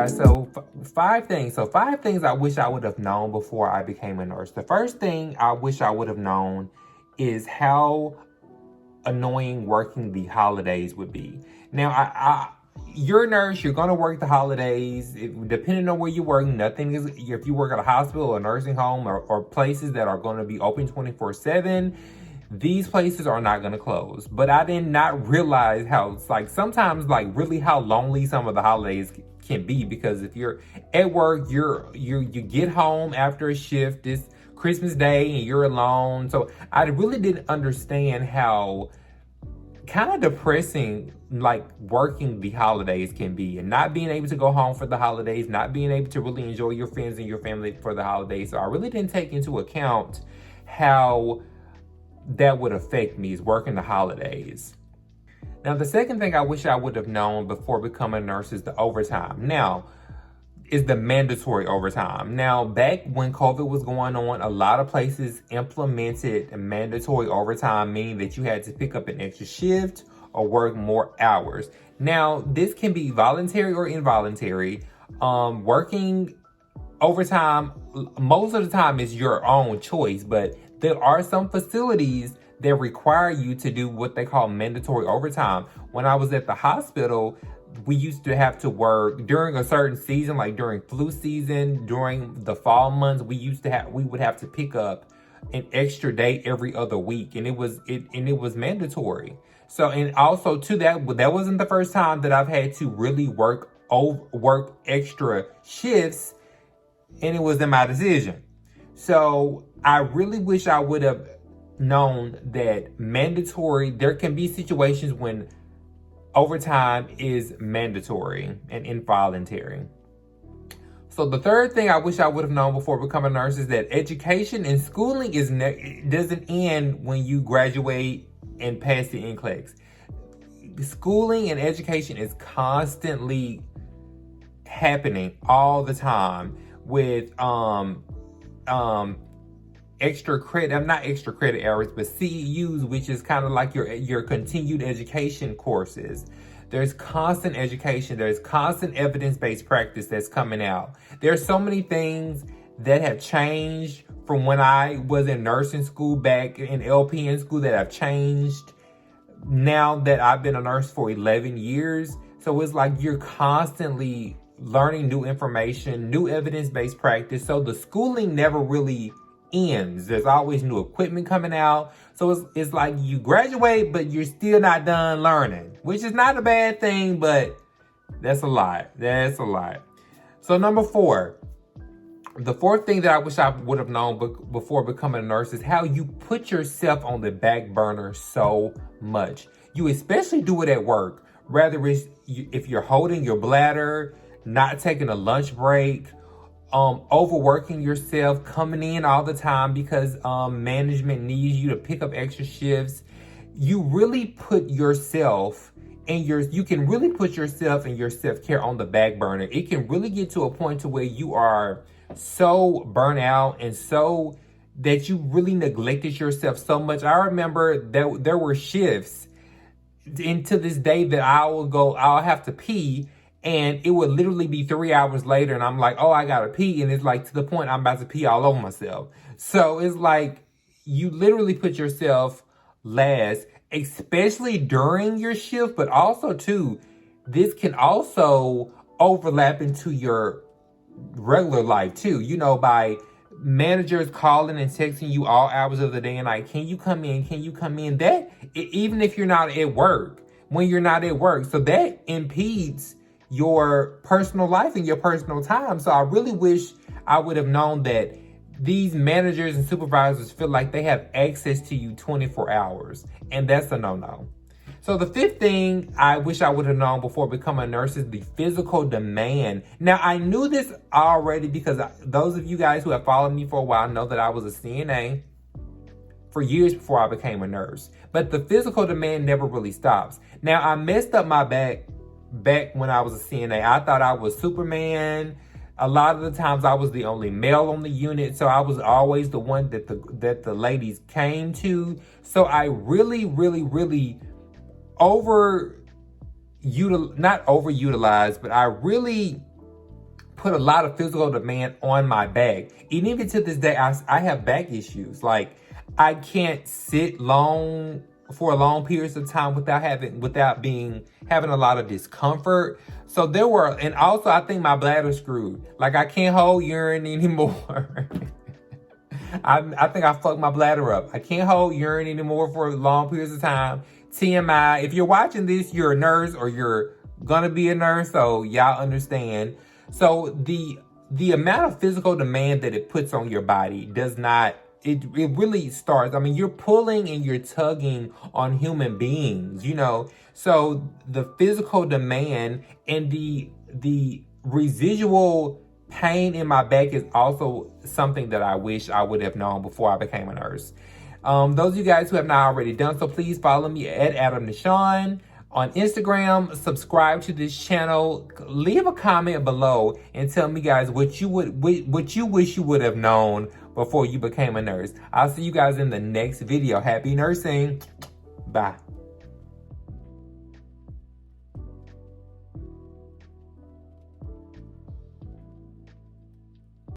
guys. So five things. So 5 things I wish I would have known before I became a nurse. The first thing I wish I would have known is how annoying working the holidays would be. Now, you're a nurse, you're going to work the holidays. Depending on where you work, nothing is, if you work at a hospital or nursing home or places that are going to be open 24/7, these places are not going to close. But I did not realize how it's like sometimes like really how lonely some of the holidays can be, because if you're at work, you get home after a shift, it's Christmas Day and you're alone. So I really didn't understand how kind of depressing like working the holidays can be, and not being able to go home for the holidays, not being able to really enjoy your friends and your family for the holidays. So I really didn't take into account how that would affect me, is working the holidays. Now, the second thing I wish I would have known before becoming a nurse is the overtime. Now, is the mandatory overtime. Now, back when COVID was going on, a lot of places implemented mandatory overtime, meaning that you had to pick up an extra shift or work more hours. Now, this can be voluntary or involuntary. Working overtime, most of the time, is your own choice, but there are some facilities that require you to do what they call mandatory overtime. When I was at the hospital, we used to have to work during a certain season, like during flu season, during the fall months. We would have to pick up an extra day every other week, and it was mandatory. So, and also to that wasn't the first time that I've had to really work extra shifts, and it was in my decision. So I really wish I would have known that mandatory, there can be situations when overtime is mandatory and involuntary. So the third thing I wish I would have known before becoming a nurse is that education and schooling doesn't end when you graduate and pass the NCLEX. Schooling and education is constantly happening all the time with extra credit, not extra credit hours, but CEUs, which is kind of like your continued education courses. There's constant education. There's constant evidence-based practice that's coming out. There's so many things that have changed from when I was in nursing school back in LPN school that have changed now that I've been a nurse for 11 years. So it's like you're constantly learning new information, new evidence-based practice. So the schooling never really ends. There's always new equipment coming out. So it's like you graduate, but you're still not done learning, which is not a bad thing, but that's a lot. That's a lot. So number 4, the fourth thing that I wish I would have known before becoming a nurse is how you put yourself on the back burner so much. You especially do it at work, whether it's if you're holding your bladder, not taking a lunch break, overworking yourself, coming in all the time because management needs you to pick up extra shifts. You really put yourself and you can really put yourself and your self-care on the back burner. It can really get to a point to where you are so burnt out and so that you really neglected yourself so much. I remember that there were shifts, and to this day, that I'll have to pee, and it would literally be 3 hours later, and I'm like, oh, I gotta pee. And it's like to the point I'm about to pee all over myself. So it's like you literally put yourself last, especially during your shift, but also too, this can also overlap into your regular life too. You know, by managers calling and texting you all hours of the day and night, can you come in? Can you come in? That, even if you're not at work, when you're not at work. So that impedes your personal life and your personal time. So I really wish I would have known that these managers and supervisors feel like they have access to you 24 hours. And that's a no-no. So the 5th thing I wish I would have known before becoming a nurse is the physical demand. Now, I knew this already because those of you guys who have followed me for a while know that I was a CNA for years before I became a nurse. But the physical demand never really stops. Now, I messed up my back when I was a CNA. I thought I was Superman. A lot of the times I was the only male on the unit, so I was always the one that the ladies came to. So I really not overutilized, but I really put a lot of physical demand on my back. And even to this day, I have back issues. Like, I can't sit long for long periods of time without having a lot of discomfort. So and also I think my bladder's screwed. Like, I can't hold urine anymore. I think I fucked my bladder up. I can't hold urine anymore for long periods of time. TMI. If you're watching this, you're a nurse or you're gonna be a nurse, so y'all understand. So the amount of physical demand that it puts on your body does not, it really starts, I mean, you're pulling and you're tugging on human beings, you know. So the physical demand and the residual pain in my back is also something that I wish I would have known before I became a nurse. Those of you guys who have not already done so, please follow me at Adam Deshawn on Instagram. Subscribe to this channel. Leave a comment below and tell me, guys, what you wish you would have known before you became a nurse. I'll see you guys in the next video. Happy nursing. Bye.